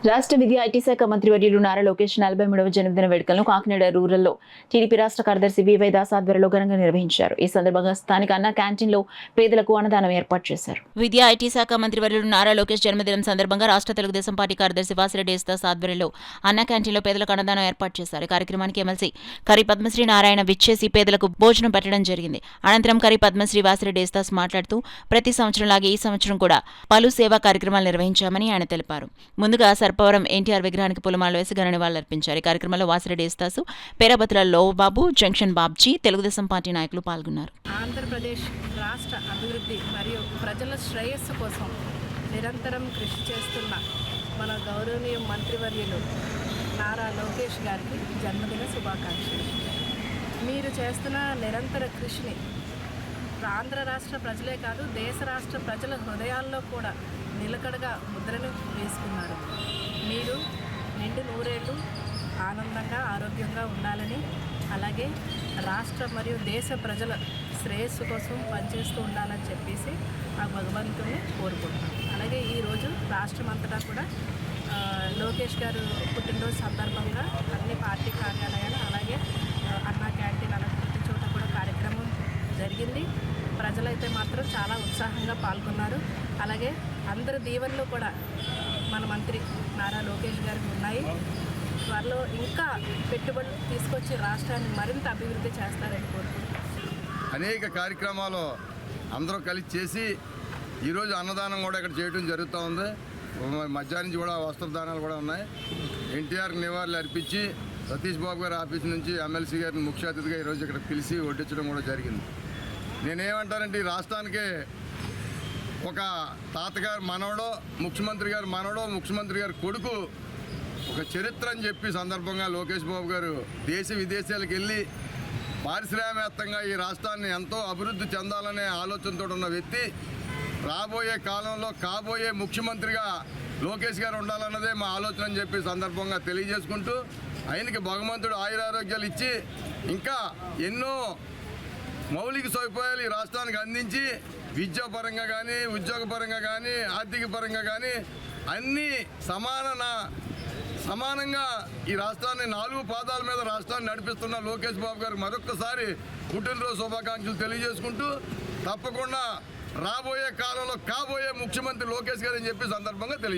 రాష్ట్ర విద్యా ఐటీ శాఖ మంత్రి వర్యులు నారా లోకేష్ 43వ జన్మదిన వేడుకలను కాకినాడ రూరల్లో టీడీపీ రాష్ట్ర కార్యదర్శి వివై దాస్ ఆధ్వర్యంలో ఘనంగా నిర్వహించారు. ఈ సందర్భంగా స్థానిక అన్న క్యాంటీన్లో పేదలకు అన్నదానం ఏర్పాటు చేశారు. విద్యా ఐటీ శాఖ మంత్రి వర్యులు నారా లోకేష్ జన్మదినం సందర్భంగా రాష్ట్ర తెలుగుదేశం పార్టీ కార్యదర్శి వాసిరెడ్డి దాస్ ఆధ్వర్యంలో అన్న క్యాంటీన్లో పేదలకు అన్నదానం ఏర్పాటు చేశారు. ఈ కార్యక్రమానికి ఎమ్మెల్సీ కరి పద్మశ్రీ నారాయణ విచ్చేసి పేదలకు భోజనం పెట్టడం జరిగింది. అనంతరం కరి పద్మశ్రీ వాసిరెడ్డి దాస్ మాట్లాడుతూ ప్రతి సంవత్సరంలాగే ఈ సంవత్సరం కూడా పలు సేవా కార్యక్రమాలు నిర్వహించామని ఆయన తెలిపారు. ముందుగా సర్పవరం ఎన్టీఆర్ విగ్రహానికి పూలమాలలు వేసి ఘన నివాళులర్పించారు. ఈ కార్యక్రమంలో వాసిరెడ్డి యేసుదాసు, పేరాబతుల లోబాబు, జంక్షన్ బాబ్జీ, తెలుగుదేశం పార్టీ నాయకులు పాల్గొన్నారు. ఆంధ్రప్రదేశ్ రాష్ట్ర అభివృద్ధి మరియు ప్రజల శ్రేయస్సు కోసం నిరంతరం కృషి చేస్తున్న మన గౌరవనీయ మంత్రివర్యులు నారా లోకేష్ గారికి జన్మదిన శుభాకాంక్షలు. మీరు చేస్తున్న నిరంతర కృషిని ఆంధ్ర రాష్ట్ర ప్రజలే కాదు, దేశ రాష్ట్ర ప్రజల హృదయాల్లో కూడా నిలకడగా ముద్రను వేసుకున్నారు. మీరు నిండు నూరేళ్లు ఆనందంగా ఆరోగ్యంగా ఉండాలని, అలాగే రాష్ట్ర మరియు దేశ ప్రజల శ్రేయస్సు కోసం పనిచేస్తూ ఉండాలని చెప్పేసి ఆ భగవంతుని కోరుకుంటున్నాం. అలాగే ఈరోజు రాష్ట్రం అంతటా కూడా లోకేష్ గారు పుట్టినరోజు సందర్భంగా అన్ని పార్టీ కార్యాలయాలు, అలాగే అన్న క్యాంటీన్, అలాగే ప్రతి చోట కూడా కార్యక్రమం జరిగింది. ప్రజలైతే మాత్రం చాలా ఉత్సాహంగా పాల్గొన్నారు. అలాగే అందరి దీవెనలు కూడా మన మంత్రి నారా లోకేష్ గారికి ఉన్నాయి. త్వరలో ఇంకా పెట్టుబడులు తీసుకొచ్చి రాష్ట్రాన్ని మరింత అభివృద్ధి చేస్తారని కోరుకుంటున్నాను. అనేక కార్యక్రమాలు అందరూ కలిసి చేసి ఈరోజు అన్నదానం కూడా ఇక్కడ చేయడం జరుగుతూ ఉంది. మధ్యాహ్నం నుంచి కూడా వస్త్రదానాలు కూడా ఉన్నాయి. ఎన్టీఆర్ నివాళులు అర్పించి సతీష్ బాబు గారి ఆఫీస్ నుంచి ఎమ్మెల్సీ గారిని ముఖ్య అతిథిగా ఈరోజు ఇక్కడ పిలిచి వడ్డించడం కూడా జరిగింది. నేనేమంటానంటే ఈ రాష్ట్రానికి ఒక తాతగారు మనవడో, ముఖ్యమంత్రి గారు మనవడో, ముఖ్యమంత్రి గారి కొడుకు ఒక చరిత్ర అని చెప్పి సందర్భంగా లోకేష్ బాబు గారు దేశ విదేశాలకు వెళ్ళి పారిశ్రామికవేత్తగా ఈ రాష్ట్రాన్ని ఎంతో అభివృద్ధి చెందాలనే ఆలోచనతో ఉన్న వ్యక్తి. రాబోయే కాలంలో కాబోయే ముఖ్యమంత్రిగా లోకేష్ గారు ఉండాలన్నదే మా ఆలోచన అని చెప్పి సందర్భంగా తెలియజేసుకుంటూ ఆయనకి భగవంతుడు ఆయురారోగ్యాలు ఇచ్చి ఇంకా ఎన్నో మౌలిక సదుపాయాలు ఈ రాష్ట్రానికి అందించి విద్యాపరంగా కానీ, ఉద్యోగపరంగా కానీ, ఆర్థిక పరంగా కానీ అన్నీ సమానంగా ఈ రాష్ట్రాన్ని 4 పాదాల మీద రాష్ట్రాన్ని నడిపిస్తున్న లోకేష్ బాబు గారికి మరొక్కసారి పుట్టినరోజు శుభాకాంక్షలు తెలియజేసుకుంటూ తప్పకుండా రాబోయే కాలంలో కాబోయే ముఖ్యమంత్రి లోకేష్ గారు అని చెప్పి సందర్భంగా తెలియజేస్తారు.